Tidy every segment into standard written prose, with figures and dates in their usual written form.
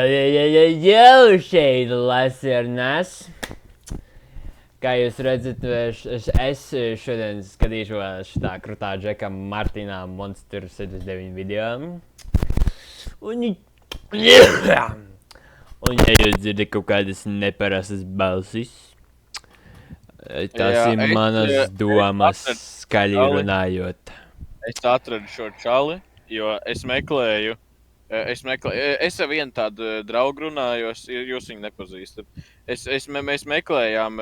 Jau šeit Lasernās. Kā jūs redzat, es šodien skatīšos šitā krutā džeka Martinā Monster 79 video. Un ja jūs dzirdat kaut kādas neparastas balsis, tas ir manas domas skaļi runājot. Es atradu šo čali, jo es meklēju, es ar vienu tādu draugu runājos, jūs viņu nepazīstat. Mēs meklējām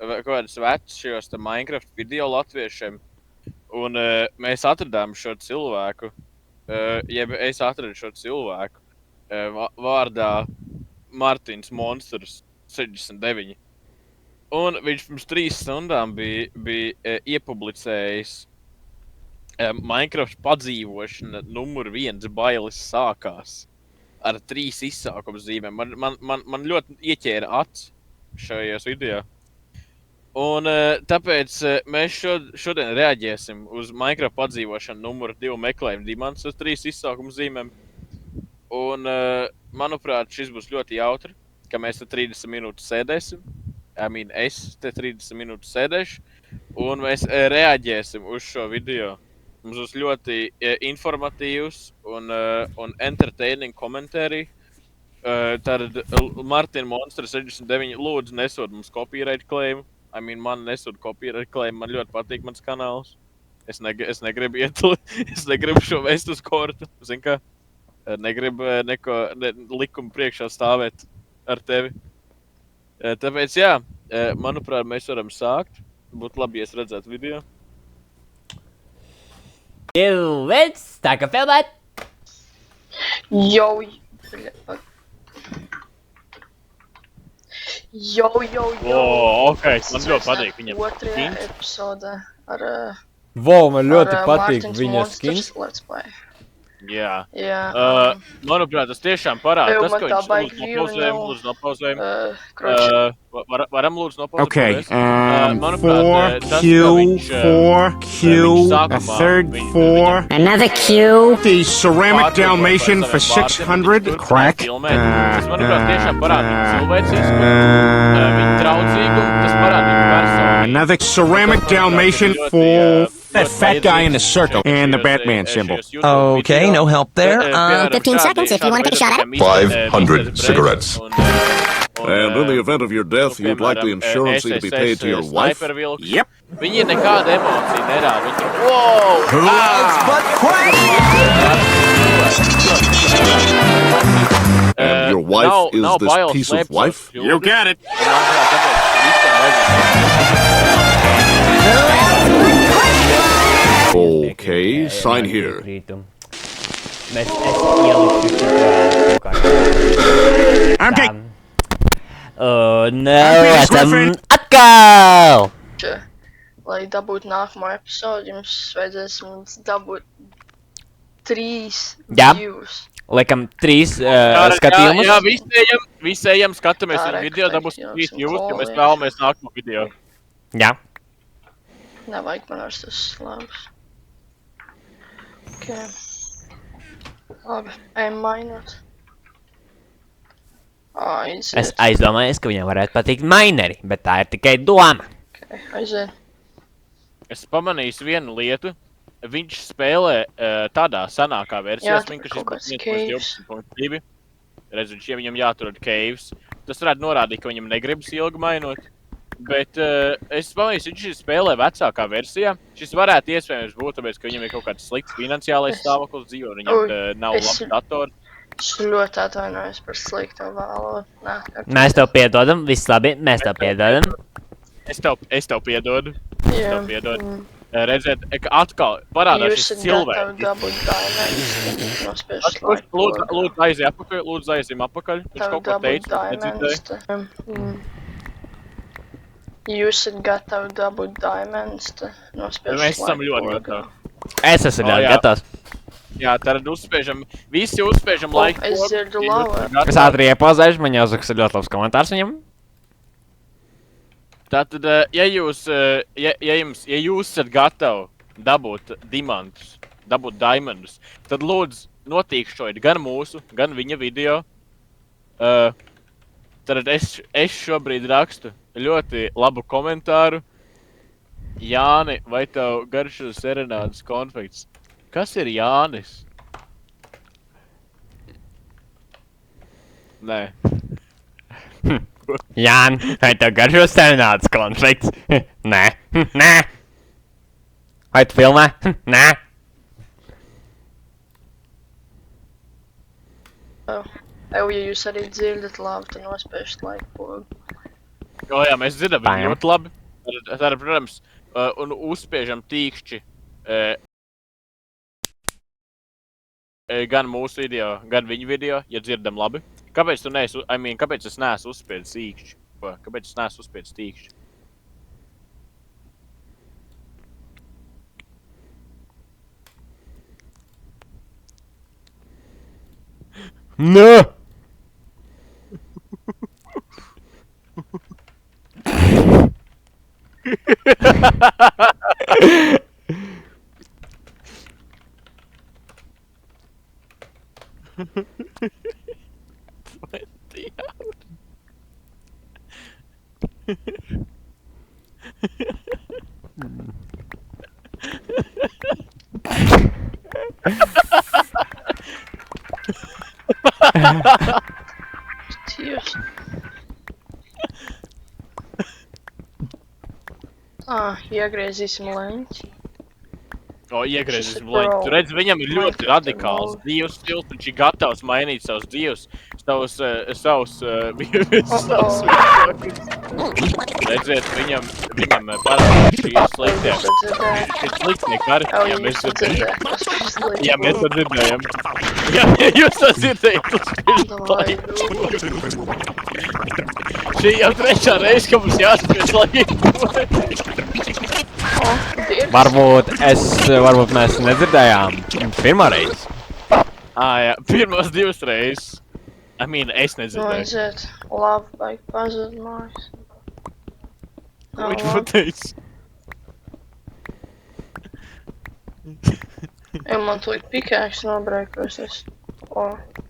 kaut kādus vecus šajos Minecraft video latviešiem, un mēs atradām šo cilvēku, es atradu šo cilvēku vārdā Martins Monsters 69. Un viņš pirms 3 stundām bija iepublicējis Minecraft padzīvošana numur 1 bailes sākās ar 3 izsākumzīmēm. Man ļoti ieķēra acis šajos video. Un tāpēc mēs šodien reaģēsim uz Minecraft padzīvošanu numur 2 meklējumu dimants ar 3 izsākumzīmēm. Un, manuprāt, šis būs ļoti jautri, ka mēs te 30 minūtes sēdēsim. Es te 30 minūtes sēdēšu, un mēs reaģēsim uz šo video. Mums būs ļoti informatīvs un entertaining komentāri. Tad Martin Monster 69 lūdzu nesod mums copyright claim. Man nesod copyright claim, man ļoti patīk mans kanāls. Es negribu es negribu šo vest uz kortu, zin kā? Negribu likumu priekšā stāvēt ar tevi. Tāpēc, jā, manuprāt, mēs varam sākt. Būtu labi, ja es redzētu video. Let's tā kā filmēt! Jau. Ok, man ļoti patīk viņam. Otrajā epizodē ar Man ļoti patīk viņa skins. Jā. Manuprāt, tas tiešām parāda tas, ka viņš lūdzu nopauzējam. Varam lūdzu nopauzēt. Okay, 4Q, a third 4. Another Q. The ceramic Dalmatian for 600. Crack. Tas, manuprāt, tiešām parāda viņu cilvēcisku, viņu draudzīgu, tas parāda viņu personu. Another ceramic Dalmatian for that fat guy in the circle and the Batman symbol. Okay, no help there. 15 seconds if you want to take a shot at it. 500 cigarettes. And in the event of your death, you'd like the insurance to be paid to your wife? Yep. Viņi nekāda emocija nerāda. Viņi tur, wow! And your wife is this piece of life? You got it. Okay, sign here. Okay. Oh no, esam atkal! Lai dabūtu nākamo epizodu, jums vajadzēs mums dabūt 3 views. Liekam 3 skatījumus. Jā, visi ejam, skatāmies ar video, dabūs 3 views, ja mēs vēlamies nākamo video. Jā. Nevajag man vairs tas slāvs. Ok. Labi, ejam mainot. Aiziet. Es aizdomājos, ka viņam varētu patikt mineri, bet tā ir tikai doma. Ok, aiziet. Es pamanīju vienu lietu. Viņš spēlē tādā senākā versijā, ka šis būs 1.12.2. Redzu, viņam jāatrod caves. Tas varētu norādīt, ka viņam negribas ilgi mainot. Bet es pamanīju, viņš spēlē vecākā versijā. Šis varētu iespējams būt, tāpēc, ka viņam ir kaut kāds slikts finansiālais stāvoklis dzīvo, un viņam nav labs dators. Es ļoti atvainojos par slikto valodu. Mēs tev piedodam, viss labi, mēs tev piedodam. Es tev piedodu. Redzēt, ka atkal parādās šis cilvēks. Lūdzu aizjām apakaļ. Viņš kaut ko teica, nedzirdēja. Jūs esat gatavi dabūt diamonds, nospiežu Mēs esam ļoti gatavi. Es esmu ļoti gatavs. Jā, tad visi uzspiežam laiku. Es dzirdu lavu. Es ātri iepauzēšu, man jāsaka, ir ļoti labs komentārs viņam. Tātad, ja jūs esat gatavi dabūt diamantus, dabūt diamondus, tad lūdzu notīkšķojiet gan mūsu, gan viņa video. Tad es šobrīd rakstu ļoti labu komentāru. Jāni, vai tev garšo serenādes konfekts? Kas ir Jānis? Nē. Jān, vai tev garšo serenādes konflikts? Nē. Nē. Vai tu filmē? Nē. Ja jūs arī dzirdat labi, tad nospēšat laiku pogu. Jā, mēs dzirdam viņu ļoti labi. Tad, protams, un uzspiežam tīkšķi gan mūsu video, gan viņu video, ja dzirdam labi. Kāpēc tu neesi, kāpēc es neesmu uzspiedis tīkšķi? Kāpēc es neesmu uzspiedis tīkšķi? Nē. Tieši. Iegriezīsim leņķi. Iegriezīsim leņķi. Tu redz, viņam ir ļoti radikāls dzīves stils, viņš ir gatavs mainīt savus dzīves, savus redziet, viņam parādās šī sliktie. Šī sliktie kari, ja mēs to dzirdējam. Ja mēs to dzirdējam. Ja jūs to dzirdējat, tas šī jau trešā reize, ka mums jāspēc laiku. Varbūt mēs nedzirdējām pirmā reize. Jā, pirmās divas reizes. Es nedzirdēju. Aiziet, labi, vajag pazud mājas. Ko viņš pateica? Man tūlīt pikēks nobrēkosies.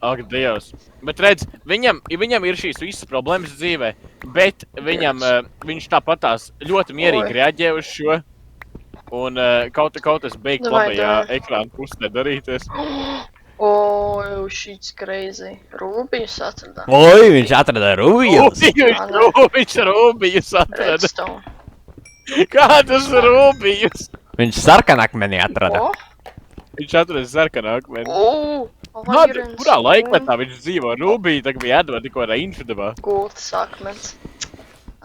Ak, Dievs. Bet redz, viņam ir šīs visas problēmas dzīvē, bet viņš tāpatās ļoti mierīgi reaģē uz šo. Un kaut kas beig labajā ekrāna pusē darīties. Šīts crazy. Rūbijas atradā. Oi, viņš atrada rūbijas. Viņš rūbijas atrada. Redstone. Kādas rūbijas? Viņš sarkanakmenī atrada. Viņš atrada sarkanakmeni. Irons. Kurā laikmetā viņš dzīvo? Rūbija tagad bija jādod tikko reinšudabā. Gultas akmens.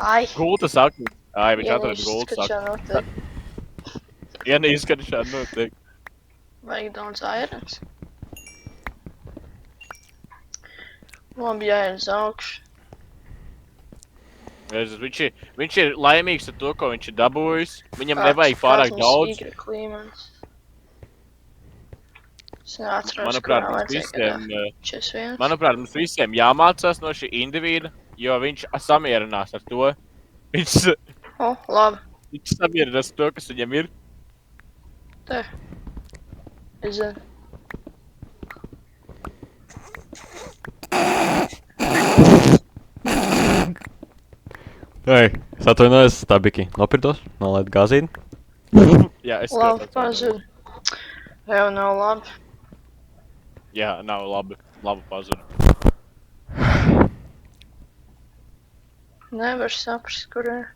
Ai. Gultas akmens. Ai, viņš atrada gultas akmens. Ienīst, kad šādi notiek. Vajag daudz irons. Labi, jāiet uz augšu. Viņš ir laimīgs ar to, ko viņš ir dabūjis. Viņam nevajag pārāk daudz. Manuprāt, mums visiem jāmācās no šī indivīda, jo viņš samierinās ar to. Labi. Viņš samierinās ar to, kas viņam ir. Te. Es zinu. Ei, es atvainojos, tā biki nopirdos, nolaid gāzīti. Jā, es labi, pazudu. Jau nav labi. Jā, nav labi. Labi pazudu. Nevar saprast, kur ir.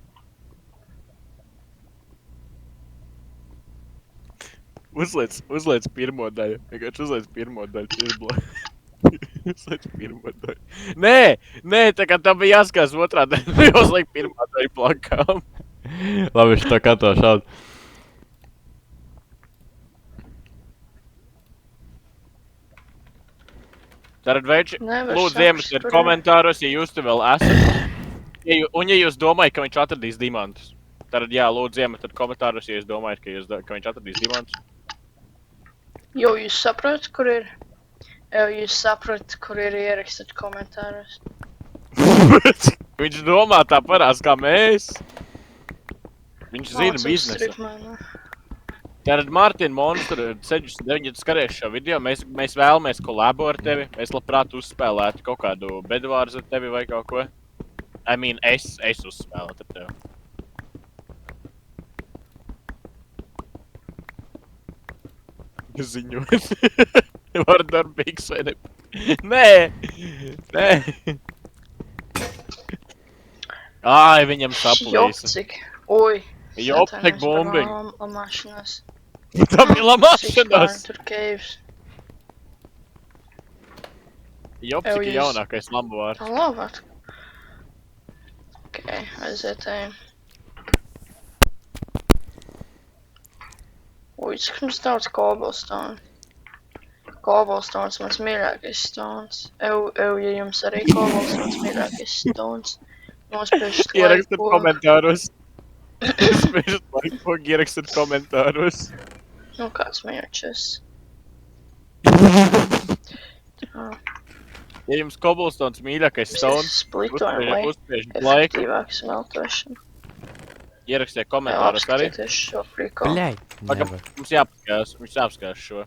Uzliec pirmo daļu. Vienkārši uzliec pirmo daļu. Uzliec pirmo daļu. Nē, tā kā tā bija jāskās otrā daļa. Uzliek pirmā daļu plakām. Labi, viņš tā kā to šādu. Tātad veči, lūdzu iemestiet komentāros, ja jūs te vēl esat. Un ja jūs domājat, ka viņš atradīs dimantus. Tātad jā, lūdzu iemestiet komentāros, ja jūs domājat, ka viņš atradīs dimantus. Jo jūs saprotat, kur ir? Jo jūs saprotat, kur ir ierakstīt komentāros. Viņš domā tāparās kā mēs. Viņš zina biznesu. Tātad Mārtiņa Monstru 69, ja tu skaties šo video, mēs vēlamies kolabo ar tevi. Mēs labprāt uzspēlētu kaut kādu bedvārzu ar tevi vai kaut ko. Es uzspēlētu ar tevi. Ziņot. Var darbīgs vai ne? Nē! Ai, viņam saplīsa. Jopcik. Oi. Jopcik bombiņ. Lamāšanās. Tam ir lamāšanās. Tur caves. Jopcik ir jaunākais lambovārs. Tā labāk. Ok, aizietējam. Ui, cik mums daudz cobblestone. Cobblestones mans mīļākais stones. Ja jums arī cobblestones mīļākais stones. Nospiežat Ierakstiet komentāros. Spiežat laiku, ierakstiet komentāros. Nu, kāds mērķis. Ja jums cobblestones mīļākais stones, Splitojam, lai uzspiežat laiku. efektīvāk smeltošana. Ierakstiet komentāros arī. Apskatieties šo priko. Bļai, Pagam, nevar. mums jāapskatās šo.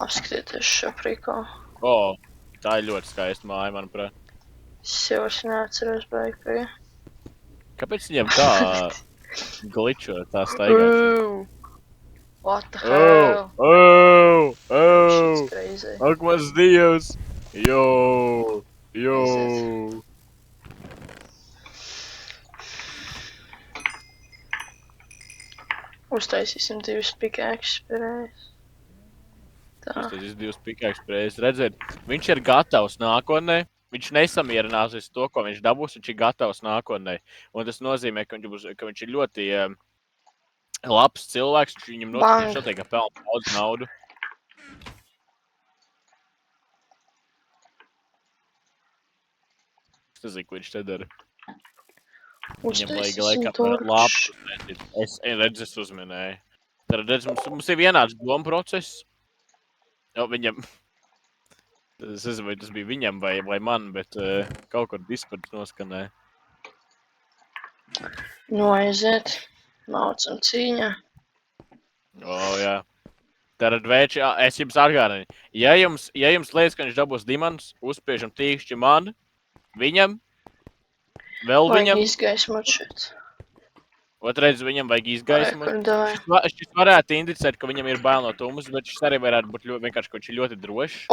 Apskatieties šo priko. O, tā ir ļoti skaista māja, manuprāt. Es jau vairs neatceros baigi pie. Kāpēc viņam tā glitčo, tā staigā? What the hell? Shit's crazy. Ak, mans dievs! Jo! Uztaisīsim divas pickaxes pērēs. Tā. Tas ir divas pikāks preiz. Redziet, viņš ir gatavs nākotnē. Viņš nesamierināsies to, ko viņš dabūs, viņš ir gatavs nākotnē. Un tas nozīmē, ka viņš ir ļoti labs cilvēks, viņam noteikti pelna daudz naudu. Es nezinu, ko viņš te dara. Viņam vajag laikam lapu uzmētīt. Es uzminēju. Tad redz, mums ir vienāds doma process. Viņam, es nezinu, vai tas bija viņam vai man, bet kaut kur Discords noskanēja. Noiziet. Maucam cīņā. Jā. Tātad vēči, es jums atgādinu. Ja jums liekas, ka viņš dabūs dimants, uzspiežam tīkšķi man, viņam, vēl viņam. Vajag izgaismot šeit. Otrais viņam vajag izgaismot. Šis varētu indicēt, ka viņam ir bail no tummas, bet šis arī varētu būt vienkārši, ka viņš ir ļoti drošs.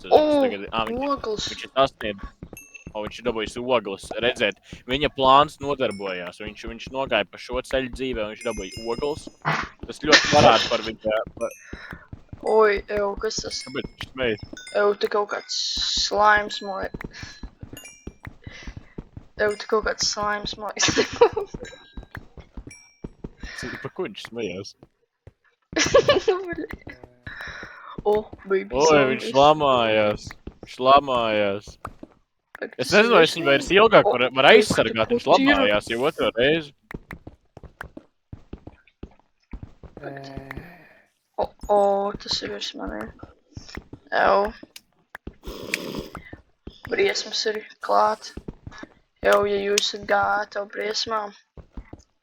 Ogles. Viņš ir sasniedz. Viņš ir dabūjis ogles. Redzēt, viņa plāns nodarbojās. Viņš nogāja pa šo ceļu dzīvē, un viņš dabūja ogles. Tas ļoti varētu par viņa... Oi, kas tas? Kāpēc viņš smējas? Te kaut kāds slimes moja. Te kaut kāds slimes moja. Par ko viņš smējās? Baby Oi, viņš lamājās. Es nezinu, vai es viņu vairs ilgāk var aizsargāt. Viņš lamājās jau otro reizi. Tas ir virs maniem. Briesmas ir klāt. Ja jūs esat gātavi briesmām,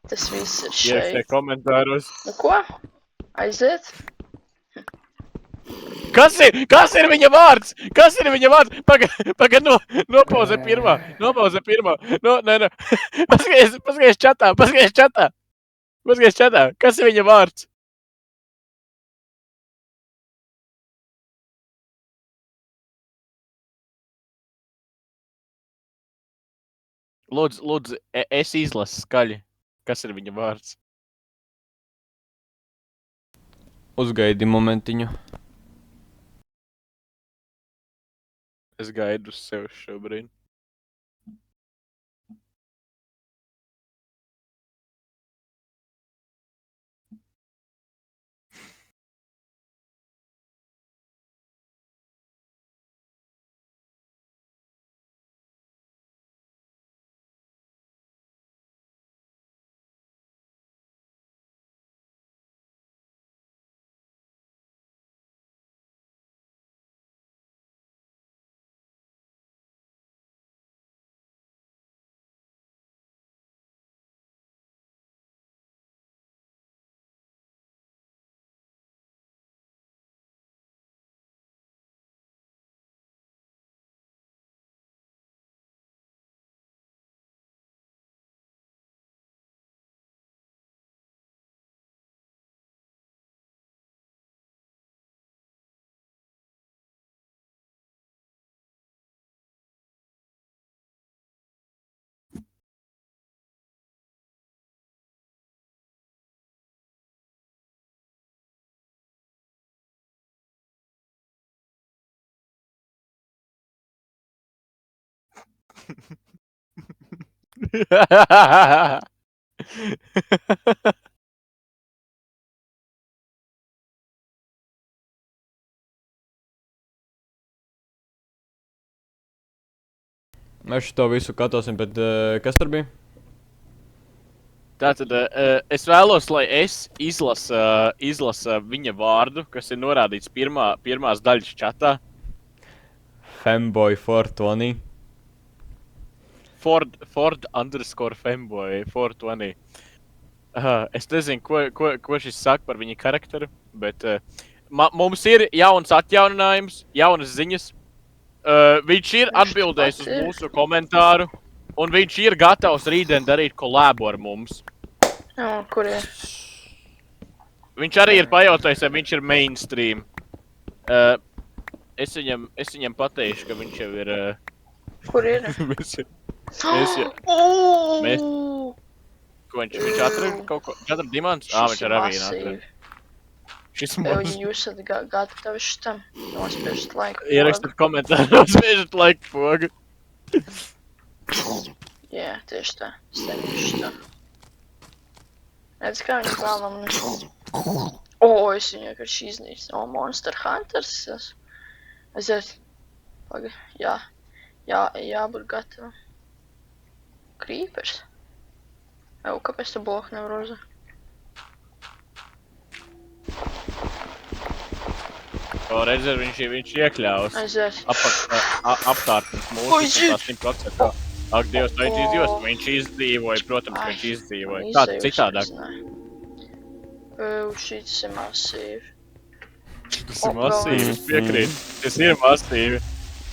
tas viss ir šeit. Ierakstiet komentāros. Nu ko? Aiziet? Kas ir viņa vārds? Pagad, nopauzē pirmā. Nē. Paskaties čatā. Kas ir viņa vārds? Lūdzu, es izlasu skaļi. Kas ir viņa vārds? Uzgaidi momentiņu. Es gaidu uz sevi šobrīd. Mēs šo visu katosim, bet kas tur bija? Tātad es vēlos, lai es izlasa viņa vārdu, kas ir norādīts pirmās daļas čatā. Femboy 420. Ford_Femboy 420. Es nezinu, ko šis saka par viņa karakteru, bet mums ir jauns atjauninājums, jaunas ziņas. Viņš ir atbildējis uz mūsu komentāru, un viņš ir gatavs rītdien darīt kolēbu ar mums. Jā, kur ir? Viņš arī ir pajautājis, vai viņš ir mainstream. Es viņam pateikšu, ka viņš jau ir... Kur ir? Ko viņš atrada kaut ko? Viņš atrada dimants? Viņš ar avīnu atrada. Šis mums... Jūs esat gatavi šitam? Nospiežat laiku pogu. Ierakstiet komentāru, nospiežat laiku pogu. Jā, tieši tā. Steņu šitam. Redz, kā viņi vēlam un... es viņu vienkārši iznīcu. Monster Hunters es esmu. Aiziet. Paga. Jābūt gatavam. Creepers. Kāpēc tu bloku nevar uzēt? Redzer, viņš iekļaus. Aiziet. Apkārtnes mūsu 100%. Ak, Dievs, vai viņš izdzīvos? Viņš izdzīvoja, protams, ka viņš izdzīvoja. Kā citādāk? Šis ir masīvi. Tas ir masīvi, piekrīt. Tas ir masīvi.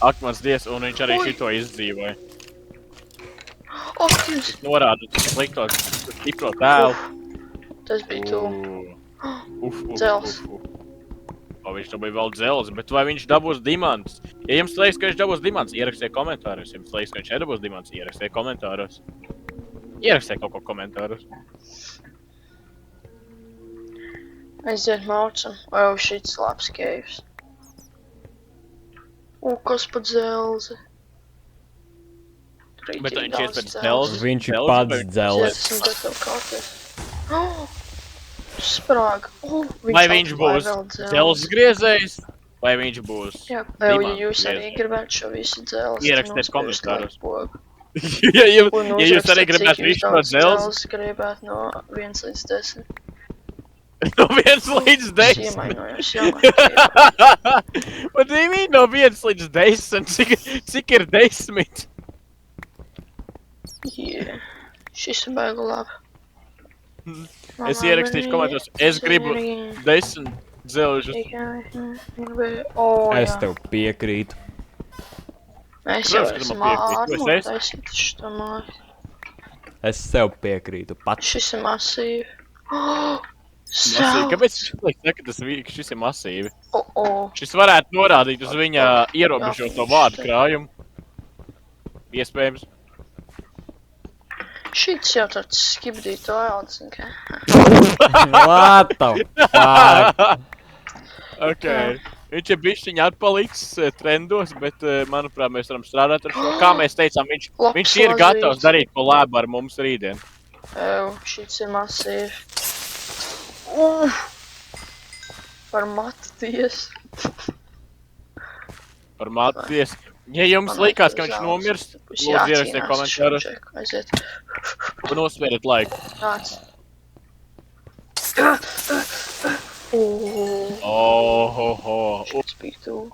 Ak, mans Dievs, un viņš arī šito izdzīvoja. Dievs! Tas norāda, tas slikto, stipro tēlu. Tas bija tu. Dzels. Viņš to bija vēl dzels, bet vai viņš dabūs dimants? Ja jums liekas, ka viņš dabūs dimants, ierakstiet komentāros. Ja jums liekas, ka viņš nedabūs dimants, ierakstiet komentāros. Ierakstiet kaut ko komentāros. Aiziet maucam. Šits labs caves. Kas pa dzelzi? Bet viņš iet pēc dzelzes. Viņš ir pats dzelzes. Esmu gatavu kauties. Sprāga. Vai viņš būs dzelzes griezējs, vai viņš būs ja jūs arī gribētu šo visu dzelzi, ierakstiet komentāros. Ja jūs arī gribētu visu šo dzelzi, gribētu no 1 līdz 10. No 1 līdz 10? Iemainojos, What do you mean no 1 līdz 10? Cik ir 10? Jā, šis ir baigu labi. Es ierakstīšu komentāros, es gribu 10 dzelžus. Es tev piekrītu. Mēs jau esam ārmu taisīt šo māju. Es tev piekrītu pats. Šis ir masīvi. Kāpēc viņš saka, ka šis ir masīvi? Šis varētu norādīt uz viņa ierobežoto vārdu krājumu. Iespējams. Šits jau tāds skibdīto ēlds, kā? What the fuck? Ok. Viņš ir bišķiņ atpaliks trendos, bet, manuprāt, mēs varam strādāt ar šo. Kā mēs teicām, viņš ir gatavs darīt kolēbu ar mums rītdien. Šits ir masīvi. Par matu tiesu. Par matu tiesu. Ja jums likās, ka viņš nomirst, lūdzu ierakstiet komentāros. Un nospiediet laiku. Nāc. Šis bija tu.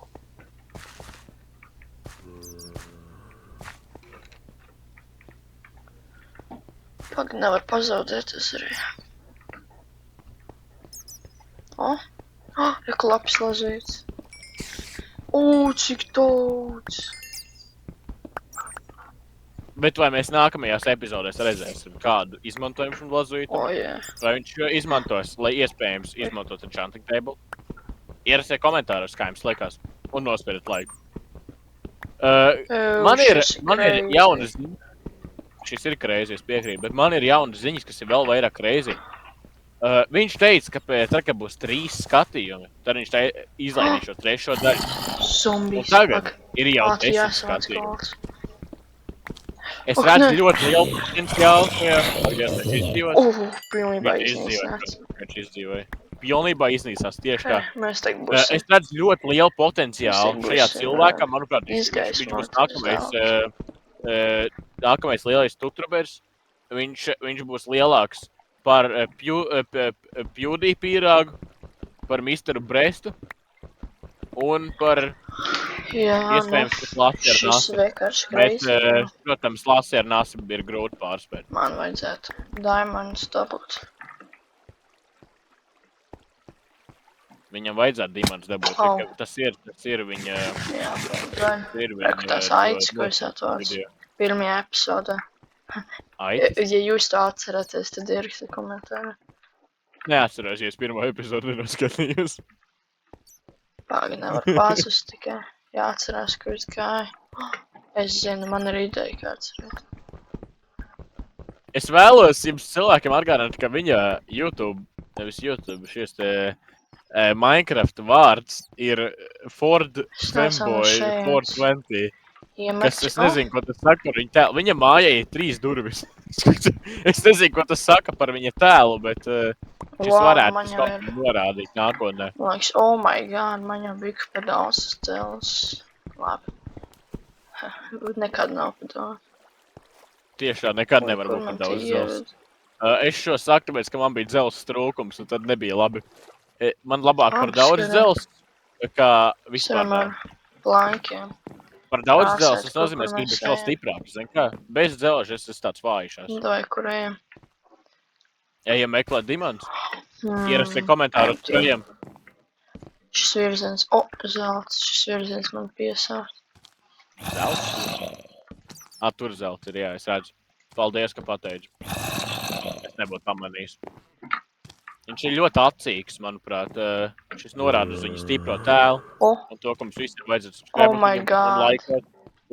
Pag nevar pazaudēt, tas arī. Reku labs lazīts. Cik daudz. Bet vai mēs nākamajās epizodēs redzēsim kādu izmantojumu šim lazītam? Jā. Vai viņš izmantos, lai iespējams izmantot enchanting table? Ierasiet komentāros, kā jums likās, un nospiediet laiku. Man ir jaunas ziņas. Šis ir crazy, es piekrītu, bet man ir jaunas ziņas, kas ir vēl vairāk crazy. Viņš teica, ka tad, kad būs 3 skatījumi, tad viņš izlaidīs šo 3. daļu. Zombijas. Un tagad ir jau 10 skatījumi. Es Oh, redzu nē. ļoti lielu potenciālu šajā. Viņš izdzīvos. Pilnībā Viņš iznīcināts. izdzīvoja. Pilnībā iznīcās tieši tā. Mēs tagad Es būsim redzu ļoti lielu potenciālu Mēs šajā būsim, cilvēkā. Manuprāt, viņš būs izgaismots nākamais lielais tutrubers. Viņš būs lielāks par Pjūdī pīrāgu, par Misteru Brestu un par iespējams Lasieru šis nasi. vienkārši Bet, crazy. protams, Lasieru nasi ir grūti pārspēt. Man vajadzētu diamonds dabūt. Viņam vajadzētu diamantus dabūt. Au. Tas ir viņa... Jā, gan. ir Reku tās aitas, ko es atvārds. Pirmajā epizodē. Aitas? Ja jūs to atceraties, tad ieraksti komentāri. Neatceros, ja es pirmo epizodu nenoskatījos. Pāgi nevar pazust tikai. Jāatcerās, kur es gāju. Es zinu, man ir ideja, kā atcerēt. Es vēlos jums cilvēkiem atgādināt, ka viņa YouTube, nevis YouTube, šis te Minecraft vārds ir Ford Femboy 420. Kas es nezinu, ko tas saka par viņu tēlu. Viņa mājai ir 3 durvis. Es nezinu, ko tas saka par viņa tēlu, bet šis varētu norādīt nākotnē. Man liekas, oh my god, man jau bija par daudz cēlis. Labi. Nekad nav par daudz. Tieši tā, nekad nevar būt par daudz dzelzs. Es šo saku, tāpēc, ka man bija dzelzs trūkums, un tad nebija labi. Man labāk par daudz dzelzs, kā vispār. Blankiem. Par daudz dzelzs, tas nozīmē, ka gribu vēl stiprāks. Zin kā? Bez dzelža es esmu tāds vājišās. Doj, kur ejam? Ejam meklēt diamantus. Ierasti komentāru uz ceļiem. Šis virziens, zelts, šis virziens man piesākt. Zelts? Tur zelts ir, jā, es redzu. Paldies, ka pateici. Es nebūtu pamanījis. Viņš ir ļoti acīgs, manuprāt. Šis norāda uz viņu stipro tēlu. Un to, ka mums visiem vajadzētu subscribe un laikot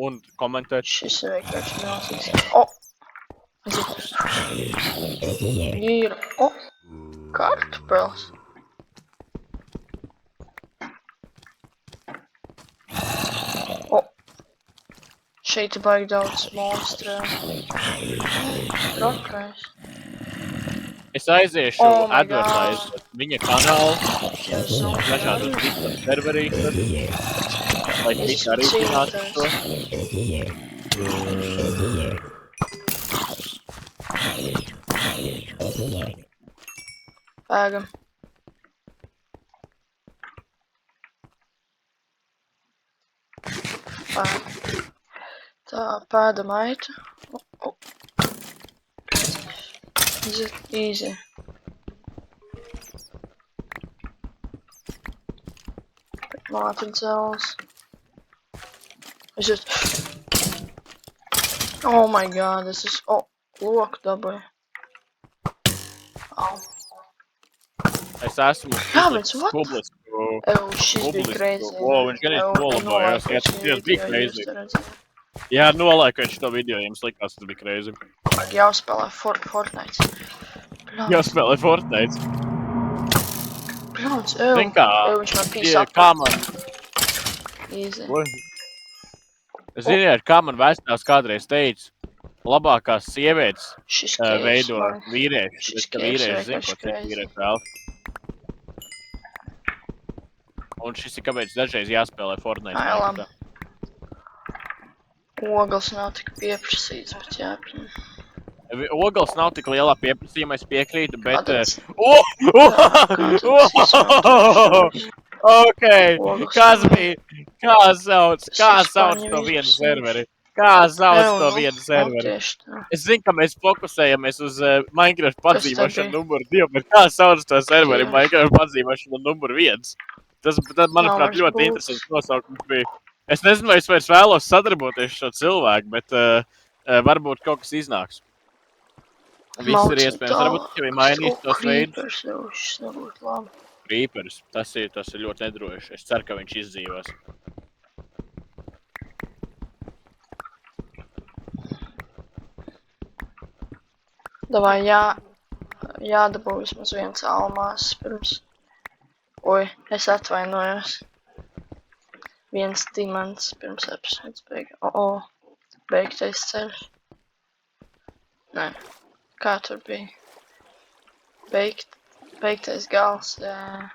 un komentēt. Šis ir vienkārši milzīgs. Ir. Kartupels. Šeit ir baigi daudz monstrē. Rokais. Es aiziešu advertise viņa kanālu. Dažādas citas serverītas. Lai citi arī zinātu to. Pēgam. Tā, pēdam aitu. Easy. Māte dzels. Oh my god, this is... loku dabūju. Es esmu publisku... Šis bija crazy. Viņš gan nolabājās. Tas bija crazy. Jā, nolaiku viņš to video, jums likās, tas bija crazy. Jāspēlē Fortnite. Jāspēlē Fortnite. Bļauns, Zin kā, viņš man pīsā. Kā man... Easy. Ziniet, kā man vēstās kādreiz teica, labākās sievietes veido vīrieši. Es ka vīrieši zinu, ko cik vīrieši vēl. Un šis ir kāpēc dažreiz jāspēlē Fortnite. Ai, labi. Ogles nav tik pieprasīts, bet jāpņem. Ogles nav tik lielā pieprasījumā, es piekrītu, bet... Ok, kas bija? Kā sauc to vienu serveri? Es zinu, ka mēs fokusējamies uz Minecraft padzīvošanu numuru 2, bet kā sauc to serveri Minecraft padzīvošanu numuru 1? Tas, manuprāt, ļoti interesants nosaukums bija. Es nezinu, vai es vairs vēlos sadarboties ar šo cilvēku, bet varbūt kaut kas iznāks. Viss ir iespējams. Varbūt tikai mainīt tos veidus. Creepers. Tas ir ļoti nedroši. Es ceru, ka viņš izdzīvos. Davai, jādabū vismaz viens almās pirms. Oi, es atvainojos. Viens dimants pirms epizodes beigtais ceļš. Nē. Kā tur bija? Beigtais gals, jā.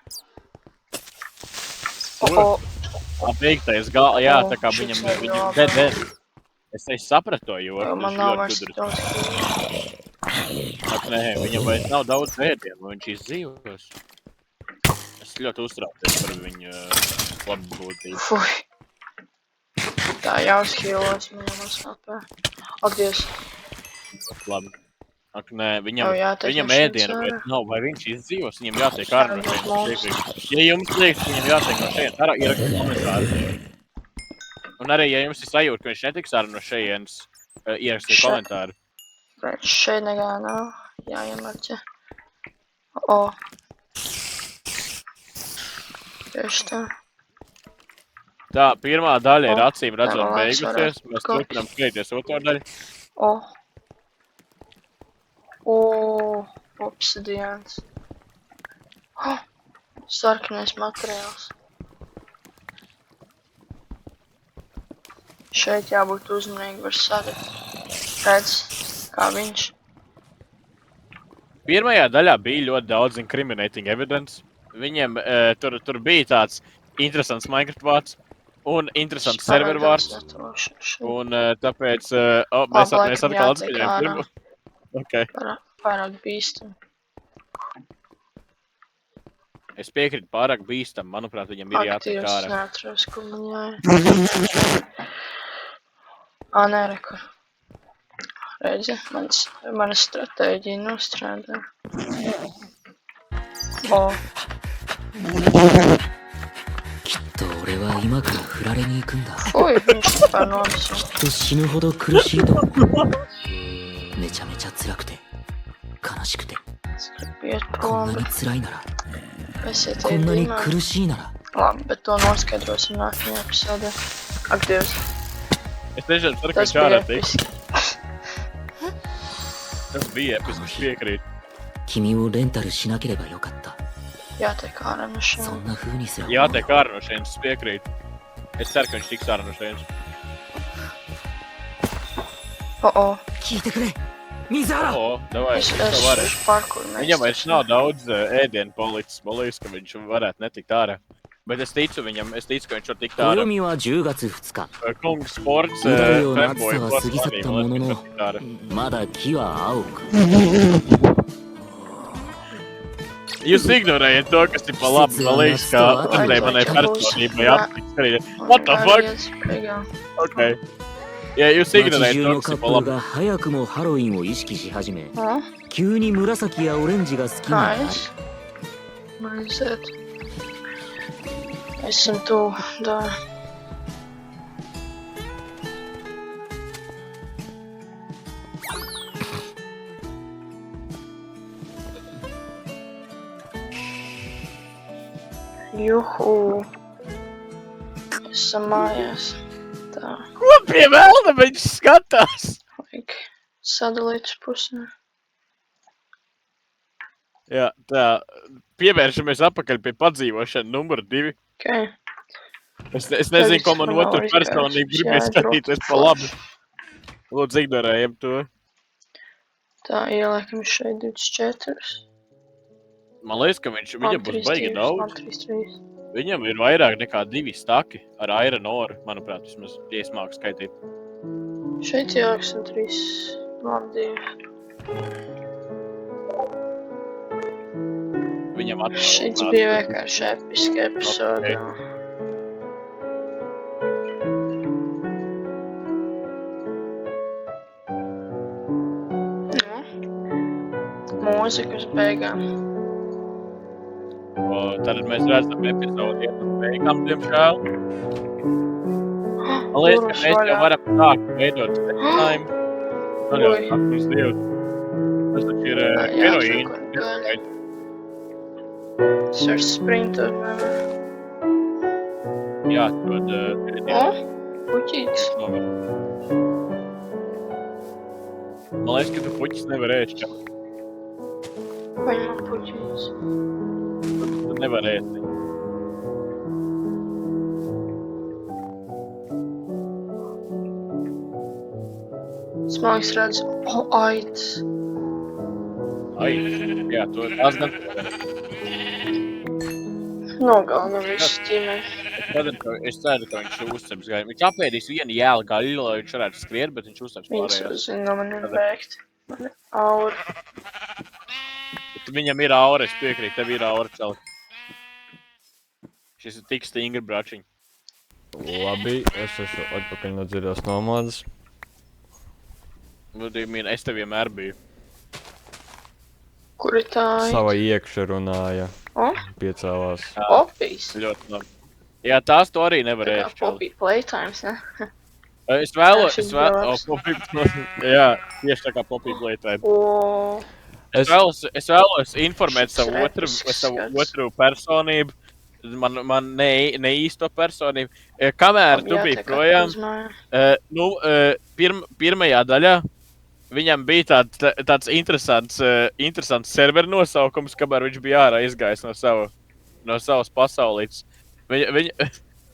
Beigtais gala, jā, tā kā šis viņam nebija dead. Es sapratu to joku, Jo man viņš nav ļoti vairs gudrs. daudz kilo. Ak, nē, viņam vairs nav daudz ēdienu, viņš izdzīvos. Es ļoti uztraucos par viņu labbūtību. Fuj. Tā jāuzhīlos, viņam uzsnapē. Ak, Dievs. Labi. Ak, nē, Jau jātiek viņam no šeit ēdienu ārā. vairs nav, vai viņš izdzīvos, viņam jātiek ārā no šeit. Ja jums liekas, viņam jātiek no šeit ārā, ierakstiet komentāru. Un arī, ja jums ir sajūta, ka viņš netiks ārā no šejienes, ierakstiet komentāru. Šeit nekā nav. Jāiemarķē. O. Tieši tā. Tā, pirmā daļa ir O, acīm redzot jā, man liekas, beigusies. varētu Mēs kaut turpinām skrieties otro daļu. O. O. Obsidians. O. Sarkanais materiāls. Šeit jābūt uzmanīgi, var sadegt. Redz, kā viņš. Pirmajā daļā bija ļoti daudz incriminating evidence. Viņiem tur bija tāds interesants Minecraft vārds un interesants server vārds. Un tāpēc mēs atkal atskaņojam pirmo. Okay. Pārāk bīstam. Es piekrītu pārāk bīstam. Manuprāt, viņam ir jātiek Aktīvs, ārā. neatceros, kur man jāiet. Nē, rekur. Redzi, mana stratēģija nostrādā. O. きっと俺は今から振られに行くんだ。 Fuj, viņš vispār nomisā. きっと死ぬほど苦しいと思う。めちゃめちゃ辛くて悲しくて Iet こん prom, なに辛いなら esiet こんなに iedīmā. 苦しいなら Labi, bet to noskaidrosim nākamajā epizodē. Ak, Dievs, Es tiešām ceru, ka tas viņš ārā bija tiks. episki. Tas bija episks, piekrīt. 君をレンタルしなければよかった。 Jātiek ārā no そ šiem. んな風にすら Jātiek ārā no šeit, es piekrītu. Es ceru, ka viņš tiks ārā no šeit. O. 聞いてくれ水原 O, davai, Es to varēs. parkour Viņam vairs nav daudz ēdienu palicis. Man liekas, ka viņš varētu netikt ārā. Bet es ticu viņam, es ticu, ka viņš var tikt ārā. 暦は10月2日 Kungs sports, うだるような暑 fanboy さは plus 過ぎ去ったも money, の man, の viņš var tikt ārā. まだ木は青く Jūs ignorējat to, kas ir pa labi. Man liekas, ka katrai manai personībai aptiks arī. What the fuck? Okay. Ja jūs 街 ignorējat 中 to, の kas カ ir ッ pa プル labi. が早くもハロウィンを意識し始め O. 急に紫やオレンジが好きになる Nice. Aiziet. Esam tuvu, dā. Juhu. Esam mājās. Tā, Ko pie velna viņš skatās? vajag sadalīt uz pusēm. Jā, tā. Pievēršamies atpakaļ pie padzīvošana numur 2. Okay. Es nezinu, ko man Tagad otru man nav personību izgājis. gribēja Jā, skatīties drop pa labi. Lūdzu, ignorējam to. Tā, ieliekam šeit 24. Man liekas, ka viņam būs baigi daudz. 3. Viņam ir vairāk nekā 2 staki ar iron ore, manuprāt, vismaz iesmāku skaitīt. Šeit ieliksim 3. Labi, 2. Viņam Šis bija vienkārši episki epizode. Mūzika uz beigām. Tad mēs redzam epizodi iet uz beigām, diemžēl. Man liekas, ka mēs jau varam sākt veidot secinājumu. Tad jau Ui. sākums Dievs. Tas taču ir heroīna. Tas ir sprintot. Jāatrod O, puķītis. Man liekas, ka tu puķis nevar ēst. Paņemam puķītis. Tu nevar ēst. Man liekas, redzu, aids. Ai, jā, to tās gan. Nogalna visu ģimeni. Es ceru, ka viņš uzceps gaļu. Viņš apēdīs vienu jēlu gaļu, lai viņš varētu skriet, bet viņš uzceps Viņš pārējās. zina, no maniem bēgt. Man ir aura. Viņam ir aura, es piekrītu, tev ir aura, čali. Šis ir tik stingri bračiņi. Labi, es esmu atpakaļ no dziļās nomodas. Es tev vienmēr biju. Kur ir tā aida? Sava iekša runāja, O? piecēlās. Popijas. Ļoti labi. Jā, tās to arī nevar Tā kā ēst, čali. popija playtimes, ne? Es vēlos, Jā, šis brālis. Jā, tieši tā kā popija plētē. O, Es vēlos informēt savu Šis otru personību, man ne īsto personību. Kamēr tu biji projām, pirmajā daļā viņam bija tāds interesants serveru nosaukums, kamēr viņš bija ārā izgājis no savas pasaulītes.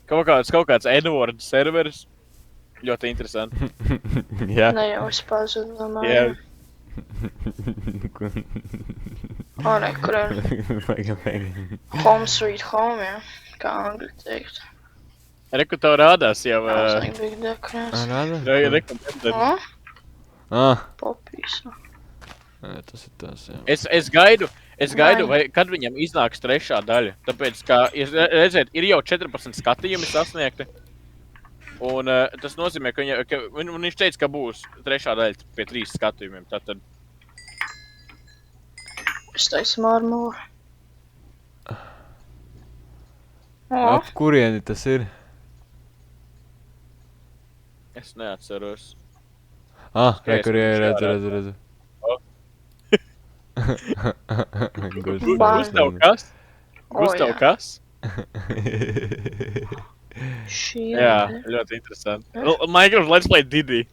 Kaut kāds N-word serveris. Ļoti interesanti. Jā. ne jau es pazudu no Jā. mājām. O, ne, kur ir home sweet home, jā. Kā angļu teikt. Reku tev rādās jau. Vajag big dekorēs. Rāda? O, popijas. Tas ir tas, jā. Es gaidu, vai kad viņam iznāks trešā daļa. Tāpēc, kā, redziet, ir jau 14 skatījumi sasniegti. Un tas nozīmē, ka viņš teica, ka būs trešā daļa pie 3 skatījumiem. Tātad. Es teicu marmuru. O, Ap kurieni tas ir? Es neatceros. Kur redzu. Gustav, kas? Gustav, jā. kas? šī Jā, ļoti interesanti. Minecraft Let's Play Didi.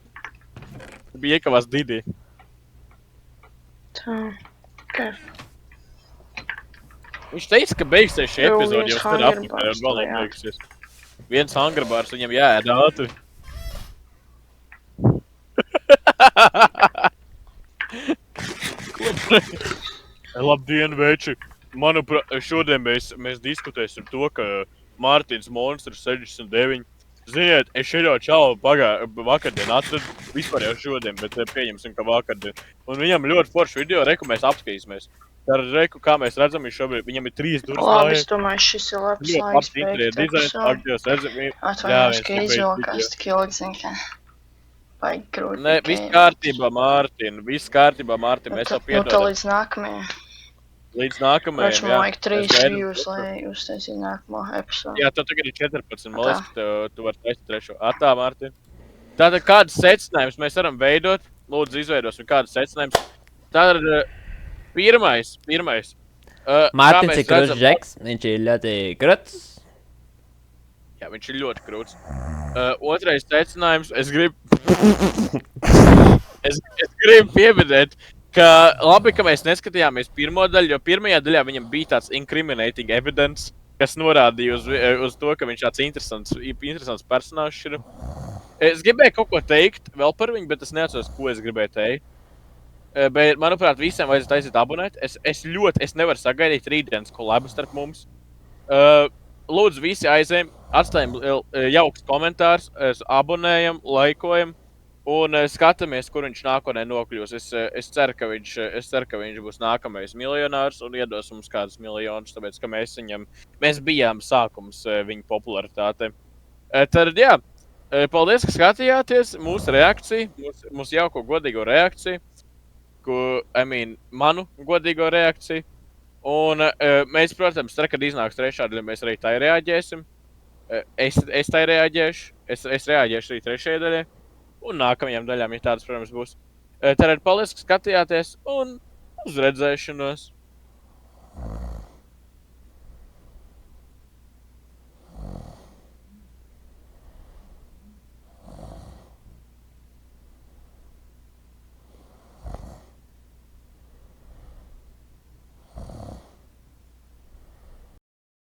Bija iekavās Didi. Tā. Okay. Viņš teica, ka beigsies šī Jau epizode, viens jau tad Hunger apmēram Bars vēl tajā. beigsies. Viens Hunger Bars, viņam jāēd ātri. Labdien, veči! Manuprāt, šodien mēs diskutēsim to, ka Mārtiņš Monstrs 69. Ziniet, es šeit čalu vakardien atradu, vispār jau šodien, bet pieņemsim, ka vakardien. Un viņam ļoti forši video, reku mēs apskatīsimies. Ar reku, kā mēs redzam, viņam ir 3 durvis Labi, mājā. es domāju, šis ir labs Ļoti laiks labs interjera beigt dizains, epizodu. aktīvs redzam. Atvainojos, ka izvilkās tik ilgi, zin, ka vajag grūti. Nē, viss kārtībā, Mārtiņ, mēs jau Nu, tā piedodam. līdz nākamajai. Līdz nākamajam, Viņš man vajag 3 views, lai uztaisītu nākamo epizodu. Jā, tev tagad ir 14, man liekas, ka tu vari taisīt trešo. Atā, Mārtiņ. Tātad kādas secinājumus mēs varam veidot? Lūdzu, izveidosim kādas secinājumus. Tātad pirmais. Mārtiņš ir krūts džeks, viņš ir ļoti krūts. Jā, viņš ir ļoti krūts. Otrais secinājums, es gribu pieminēt, ka labi, ka mēs neskatījāmies pirmo daļu, jo pirmajā daļā viņam bija tāds incriminating evidence, kas norādīja uz to, ka viņš tāds interesants personāžs ir. Es gribēju kaut ko teikt vēl par viņu, bet es neatceros, ko es gribēju teikt. Bet, manuprāt, visiem vajadzētu taisīt abonēt. Es nevaru sagaidīt rītdienas kolēbu starp mums. Lūdzu, visi aizējam, atstājam jauks komentārus, abonējam, laikojam un skatāmies, kur viņš nākotnē nokļūs. Es ceru, ka viņš būs nākamais miljonārs un iedos mums kādus miljonus, tāpēc, ka mēs bijām sākums viņa popularitāte. Tad, jā, paldies, ka skatījāties mūsu reakciju, mūsu jauko godīgo reakciju. Manu godīgo reakciju. Un mēs, protams, kad iznāks trešā daļa, mēs arī tā reaģēsim. Es tā reaģēšu. Es reaģēšu arī trešajai daļai. Un nākamajām daļām, ja tādas, protams, būs. Tad paldies, ka skatījāties un uz redzēšanos!